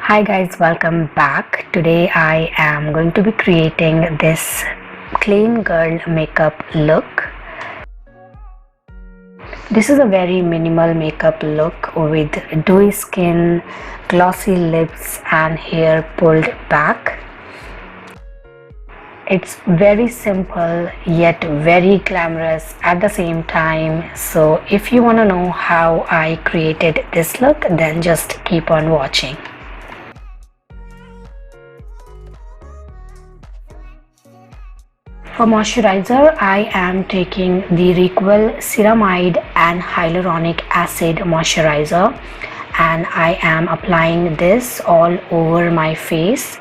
Hi guys, welcome back. Today I am going to be creating this clean girl makeup look. This is a very minimal makeup look with dewy skin, glossy lips and hair pulled back. It's very simple yet very glamorous at the same time. So if you want to know how I created this look, then just keep on watching. For moisturizer, I am taking the Reequil ceramide and hyaluronic acid moisturizer, and I am applying this all over my face.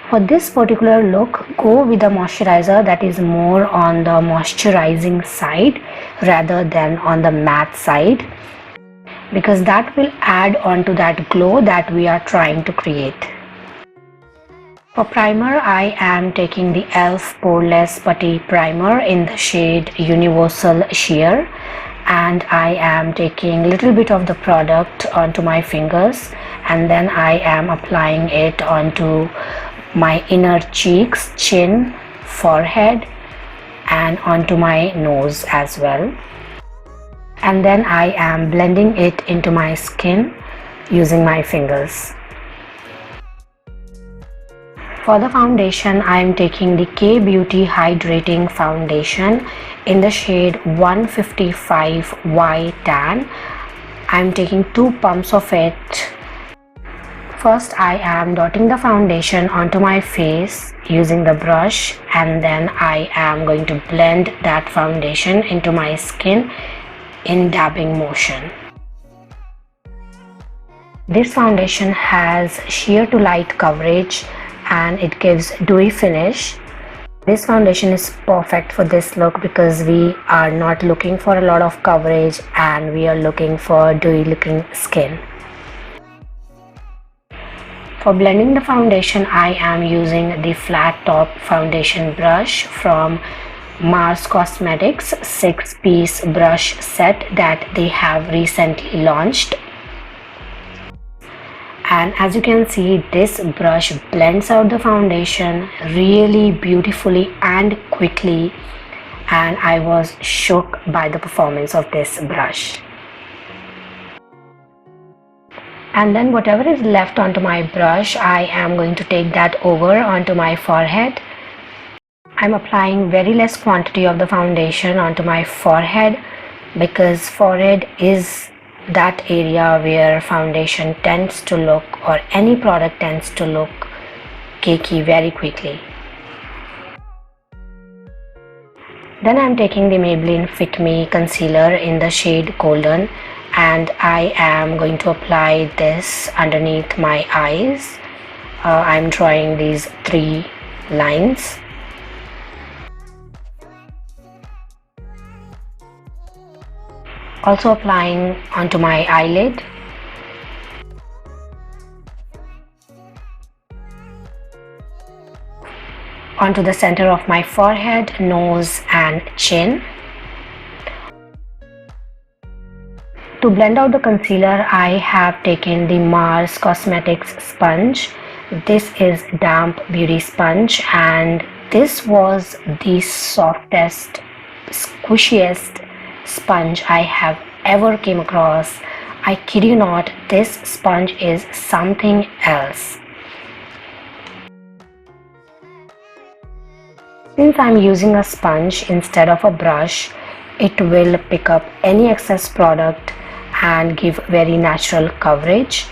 For this particular look, go with a moisturizer that is more on the moisturizing side rather than on the matte side, because that will add on to that glow that we are trying to create. For primer, I am taking the e.l.f. poreless putty primer in the shade Universal Sheer, and I am taking a little bit of the product onto my fingers, and then I am applying it onto my inner cheeks, chin, forehead and onto my nose as well. And then I am blending it into my skin using my fingers. For the foundation, I am taking the K Beauty Hydrating Foundation in the shade 155 Y Tan. I am taking 2 pumps of it. First, I am dotting the foundation onto my face using the brush, and then I am going to blend that foundation into my skin in dabbing motion. This foundation has sheer to light coverage and it gives dewy finish. This foundation is perfect for this look because we are not looking for a lot of coverage and we are looking for dewy looking skin. For blending the foundation, I am using the flat top foundation brush from Mars Cosmetics 6-piece brush set that they have recently launched. And as you can see, this brush blends out the foundation really beautifully and quickly, and I was shook by the performance of this brush. And then whatever is left onto my brush, I am going to take that over onto my forehead. I'm applying very less quantity of the foundation onto my forehead because forehead is that area where foundation tends to look, or any product tends to look, cakey very quickly. Then I'm taking the Maybelline Fit Me concealer in the shade Golden, and I am going to apply this underneath my eyes. I'm drawing these 3 lines. Also applying onto my eyelid. Onto the center of my forehead, nose and chin. To blend out the concealer, I have taken the Mars Cosmetics sponge. This is damp beauty sponge, and this was the softest, squishiest sponge I have ever came across. I kid you not, this sponge is something else. Since I'm using a sponge instead of a brush, it will pick up any excess product and give very natural coverage,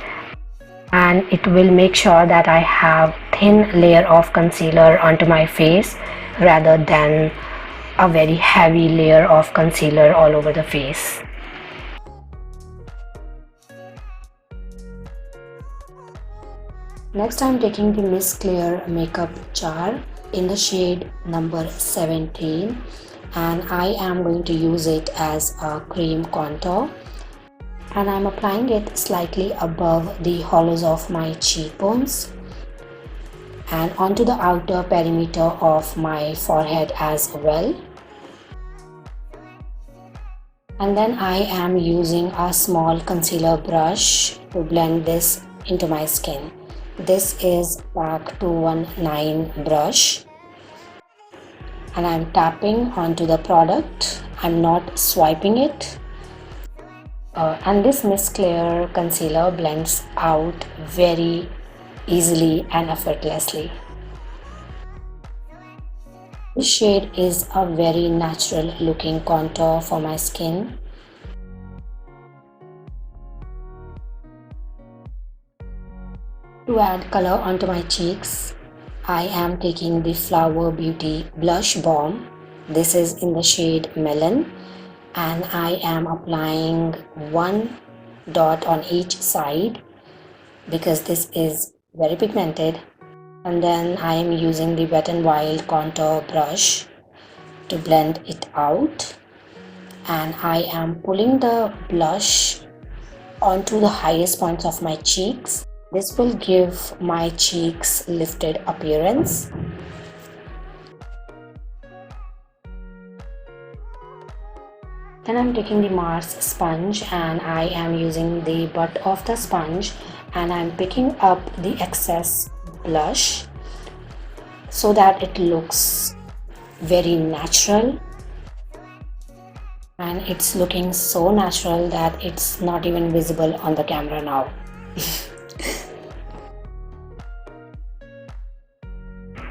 and it will make sure that I have thin layer of concealer onto my face rather than a very heavy layer of concealer all over the face. Next, I'm taking the Miss Clear makeup jar in the shade number 17, and I am going to use it as a cream contour, and I'm applying it slightly above the hollows of my cheekbones and onto the outer perimeter of my forehead as well. And then I am using a small concealer brush to blend this into my skin. This is PAC 219 brush, and I'm tapping onto the product. I'm not swiping it. And this Mist Clear concealer blends out very easily and effortlessly. This shade is a very natural looking contour for my skin. To add color onto my cheeks, I am taking the Flower Beauty Blush Balm. This is in the shade Melon, and I am applying one dot on each side because this is very pigmented. And then I am using the Wet n Wild contour brush to blend it out, and I am pulling the blush onto the highest points of my cheeks. This will give my cheeks lifted appearance. Then I'm taking the Mars sponge, and I am using the butt of the sponge, and I'm picking up the excess blush so that it looks very natural, and it's looking so natural that it's not even visible on the camera now.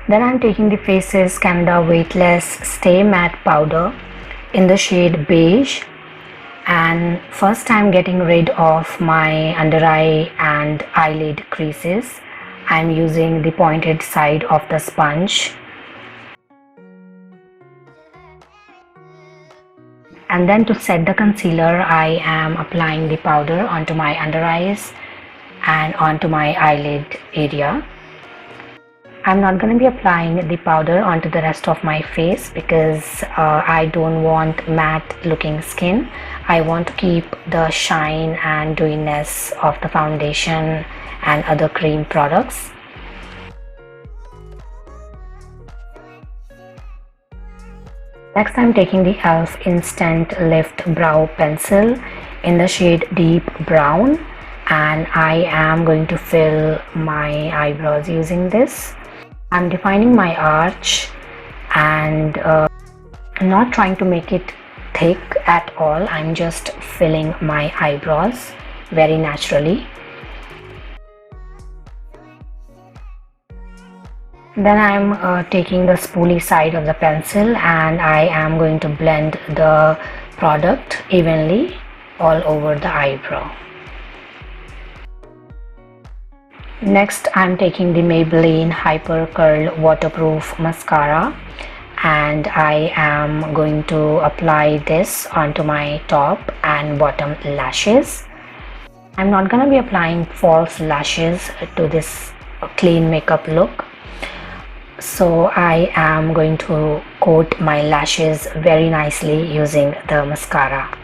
Then I'm taking the Faces Canada Weightless Stay Matte Powder in the shade Beige, and first I'm getting rid of my under eye and eyelid creases. I'm using the pointed side of the sponge, and then to set the concealer I am applying the powder onto my under eyes and onto my eyelid area. I'm not going to be applying the powder onto the rest of my face because I don't want matte looking skin. I want to keep the shine and dewiness of the foundation and other cream products. Next, I'm taking the e.l.f. Instant Lift Brow Pencil in the shade Deep Brown, and I am going to fill my eyebrows using this. I'm defining my arch and I'm not trying to make it thick at all. I'm just filling my eyebrows very naturally. Then I'm taking the spoolie side of the pencil, and I am going to blend the product evenly all over the eyebrow. Next, I'm taking the Maybelline Hyper Curl Waterproof Mascara, and I am going to apply this onto my top and bottom lashes. I'm not going to be applying false lashes to this clean makeup look, so I am going to coat my lashes very nicely using the mascara.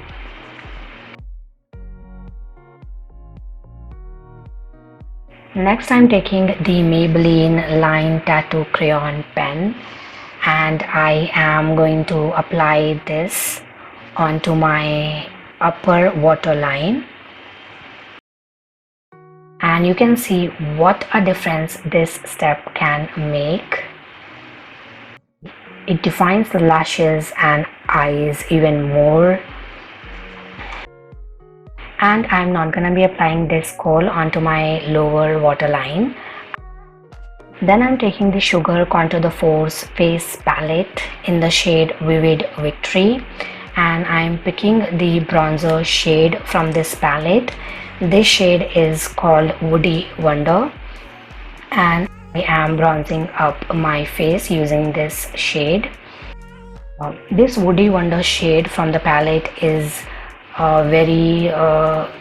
Next, I'm taking the Maybelline Line Tattoo Crayon pen, and I am going to apply this onto my upper waterline. And you can see what a difference this step can make. It defines the lashes and eyes even more. And I'm not going to be applying this kohl onto my lower waterline. Then I'm taking the Sugar Contour the Force Face Palette in the shade Vivid Victory, and I'm picking the bronzer shade from this palette. This shade is called Woody Wonder, and I am bronzing up my face using this shade. This Woody Wonder shade from the palette is a very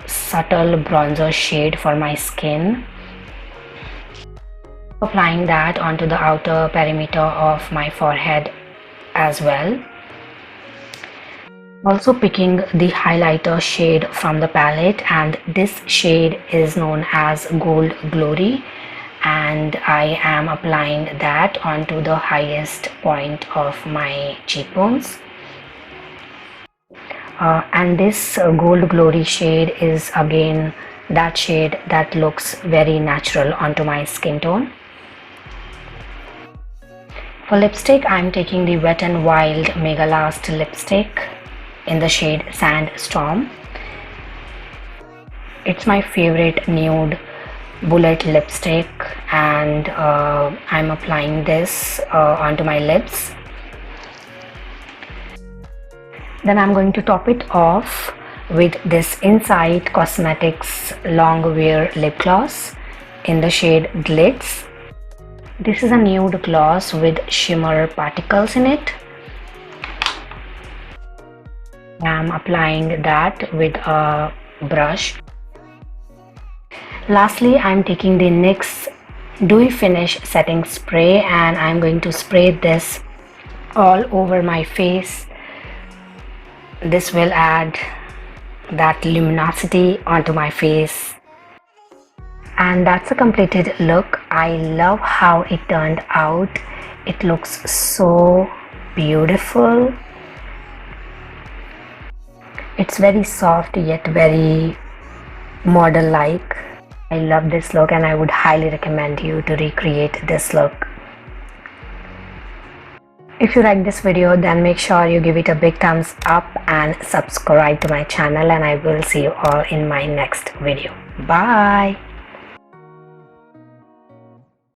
subtle bronzer shade for my skin. Applying that onto the outer perimeter of my forehead as well. Also picking the highlighter shade from the palette, and this shade is known as Gold Glory, and I am applying that onto the highest point of my cheekbones. And this Gold Glory shade is again that shade that looks very natural onto my skin tone. For lipstick, I'm taking the Wet n Wild Mega Last lipstick in the shade Sandstorm. It's my favorite nude bullet lipstick, and I'm applying this onto my lips. Then I'm going to top it off with this Insight Cosmetics Long Wear Lip Gloss in the shade Glitz. This is a nude gloss with shimmer particles in it. I'm applying that with a brush. Lastly, I'm taking the NYX Dewy Finish Setting Spray, and I'm going to spray this all over my face. This will add that luminosity onto my face. And that's a completed look. I love how it turned out. It looks so beautiful. It's very soft yet very model-like. I love this look, and I would highly recommend you to recreate this look. If you like this video, then make sure you give it a big thumbs up and subscribe to my channel, and I will see you all in my next video. Bye.